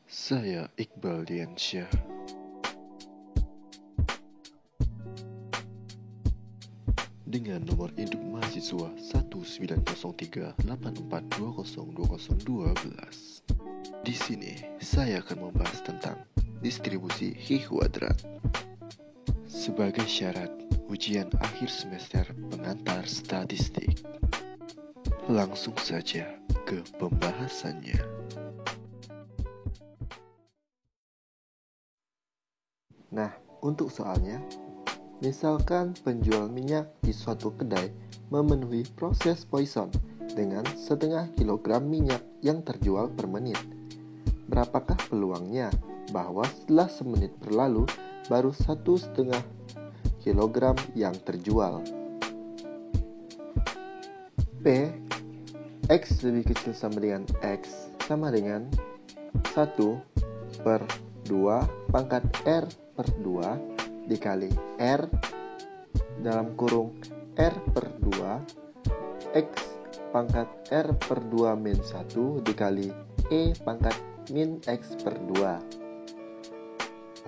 Saya Iqbal Diansyah. Dengan nomor induk mahasiswa 19038420212. Di sini saya akan membahas tentang distribusi Hi kuadrat sebagai syarat ujian akhir semester pengantar statistik. Langsung saja ke pembahasannya. Nah, untuk soalnya, misalkan penjual minyak di suatu kedai memenuhi proses Poisson dengan 0,5 kilogram minyak yang terjual per menit. Berapakah peluangnya bahwa setelah semenit berlalu baru 1,5 kilogram yang terjual? P X lebih kecil sama dengan X sama dengan 1/2 pangkat R per 2 dikali R dalam kurung R per 2 X pangkat R per 2 min 1 dikali E pangkat min X per 2.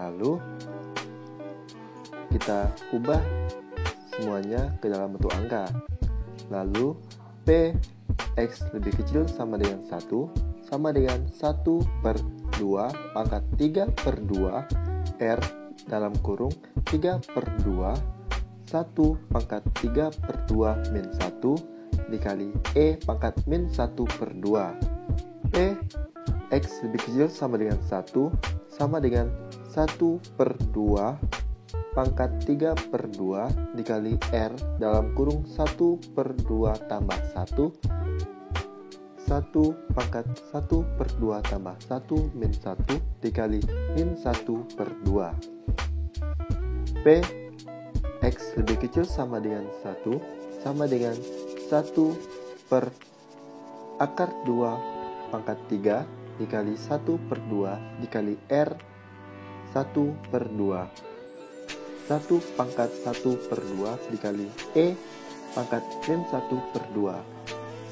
Lalu kita ubah semuanya ke dalam bentuk angka. Lalu P X lebih kecil sama dengan 1 sama dengan 1/2 pangkat 3/2 R dalam kurung 3/2 1 pangkat 3/2 min 1 dikali E pangkat min 1/2. P X lebih kecil sama dengan 1 sama dengan 1/2 pangkat 3/2 dikali R dalam kurung 1/2 tambah 1 1 pangkat 1/2 tambah 1 min 1 dikali min 1/2. P X lebih kecil sama dengan 1 sama dengan 1 per akar 2 pangkat 3 dikali 1/2 dikali R 1/2. 1 pangkat 1/2 dikali E pangkat min 1/2.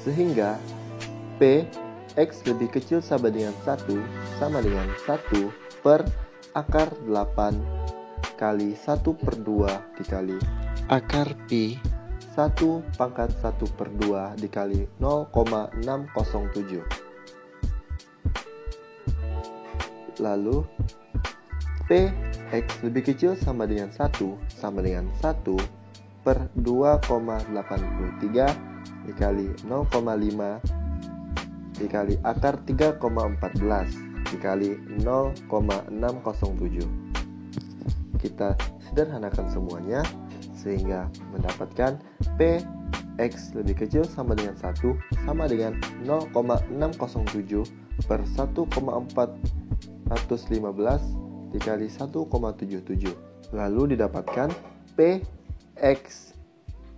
Sehingga P X lebih kecil sama dengan 1 sama dengan 1 per akar 8 kali 1/2 dikali akar Pi 1 pangkat 1/2 dikali 0,607. Lalu P X lebih kecil sama dengan 1 sama dengan 1 per 2,83 dikali 0,5 dikali akar 3,14 dikali 0,607. Kita sederhanakan semuanya sehingga mendapatkan P X lebih kecil sama dengan 1 sama dengan 0,607 per 1,415 dikali 1,77. Lalu didapatkan P X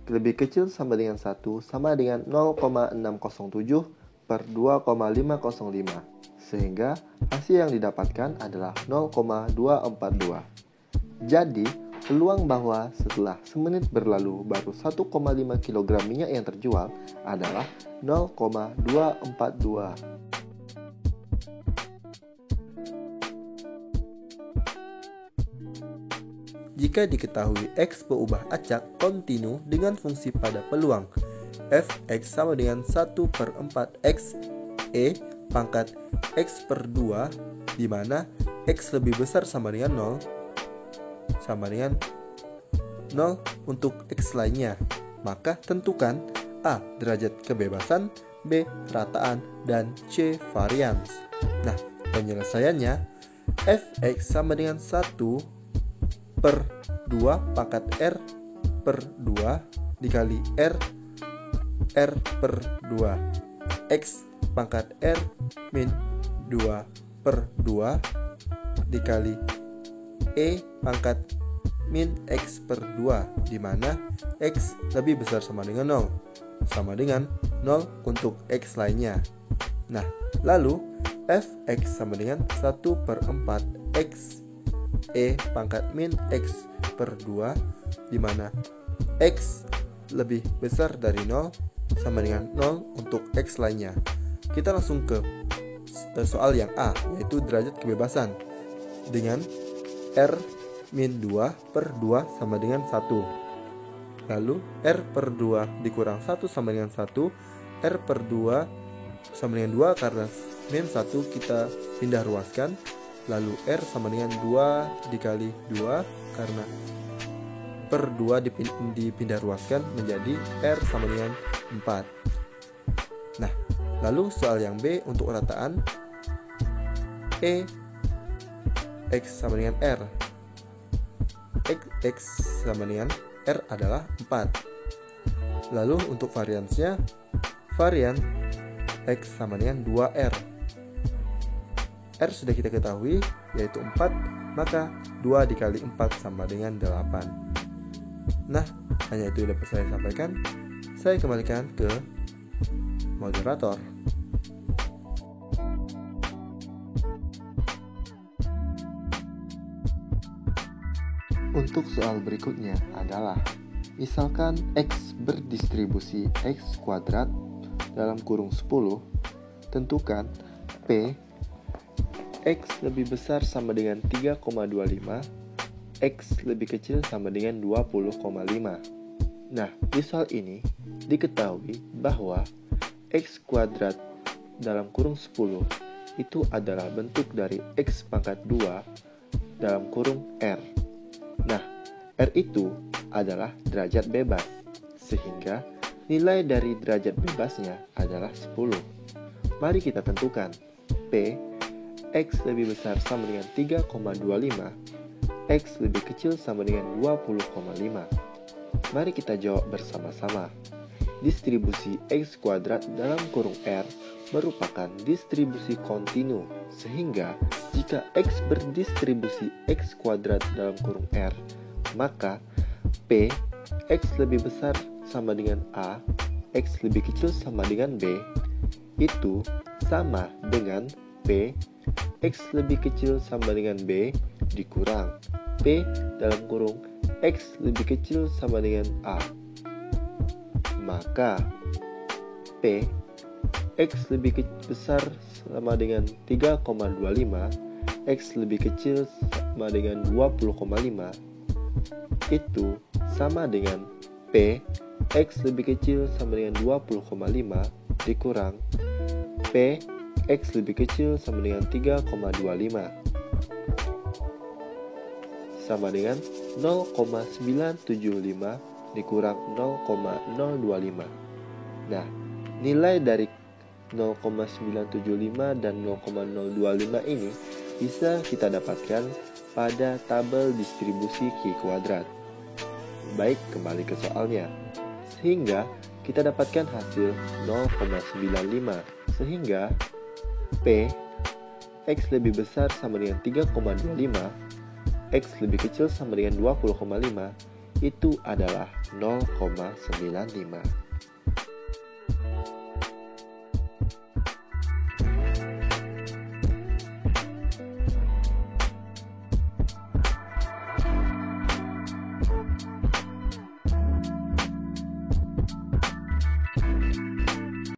lebih kecil sama dengan 1 sama dengan 0,607 per 2,505. Sehingga hasil yang didapatkan adalah 0,242. Jadi, peluang bahwa setelah semenit berlalu baru 1,5 kg minyak yang terjual adalah 0,242. Jika diketahui X berubah acak kontinu dengan fungsi pada peluang Fx sama dengan 1/4 X E pangkat X per 2 di mana X lebih besar sama dengan 0 untuk X lainnya, maka tentukan A. derajat kebebasan, B. rataan, dan C. varians. Nah, penyelesaiannya Fx sama dengan 1/2 pangkat R per 2 dikali R per 2 X pangkat R min 2/2 dikali E pangkat min X per 2 di mana X lebih besar sama dengan 0 untuk X lainnya. Nah, lalu Fx sama dengan 1/4 X E pangkat min X per 2 di mana X lebih besar dari 0 sama dengan 0 untuk X lainnya. Kita langsung ke soal yang A, yaitu derajat kebebasan, dengan R min 2 per 2 sama dengan 1. Lalu R per 2 dikurang 1 sama dengan 1. R per 2 sama dengan 2 karena min 1 kita pindah ruaskan. Lalu R sama dengan 2 dikali 2 karena per 2 dipindah ruaskan menjadi R sama dengan 4. Nah, lalu soal yang B untuk rataan E X sama dengan R. X sama dengan R adalah 4. Lalu untuk variansnya, varian X sama dengan 2R. R sudah kita ketahui yaitu 4, maka 2 dikali 4 sama dengan 8. Nah, hanya itu yang dapat saya sampaikan. Saya kembalikan ke moderator. Untuk soal berikutnya adalah, misalkan X berdistribusi X kuadrat dalam kurung 10, tentukan P X lebih besar sama dengan 3,25, X lebih kecil sama dengan 20,5. Nah, di soal ini diketahui bahwa X kuadrat dalam kurung 10 itu adalah bentuk dari X pangkat 2 dalam kurung R. Nah, R itu adalah derajat bebas, sehingga nilai dari derajat bebasnya adalah 10. Mari kita tentukan P X lebih besar sama dengan 3,25, X lebih kecil sama dengan 20,5. Mari kita jawab bersama-sama. Distribusi X kuadrat dalam kurung R merupakan distribusi kontinu, sehingga jika X berdistribusi X kuadrat dalam kurung R, maka P X lebih besar sama dengan A, X lebih kecil sama dengan B, itu sama dengan P X lebih kecil sama dengan B dikurang P dalam kurung X lebih kecil sama dengan A. Maka P X lebih besar sama dengan 3,25, X lebih kecil sama dengan 20,5, itu sama dengan P X lebih kecil sama dengan 20,5 dikurang P X lebih kecil sama dengan 3,25 sama dengan 0,975 dikurang 0,025. Nah, nilai dari 0,975 dan 0,025 ini bisa kita dapatkan pada tabel distribusi Q kuadrat. Baik, kembali ke soalnya. Sehingga kita dapatkan hasil 0,95. Sehingga P X lebih besar sama dengan 3,25, X lebih kecil sama dengan 20,5, itu adalah 0,95.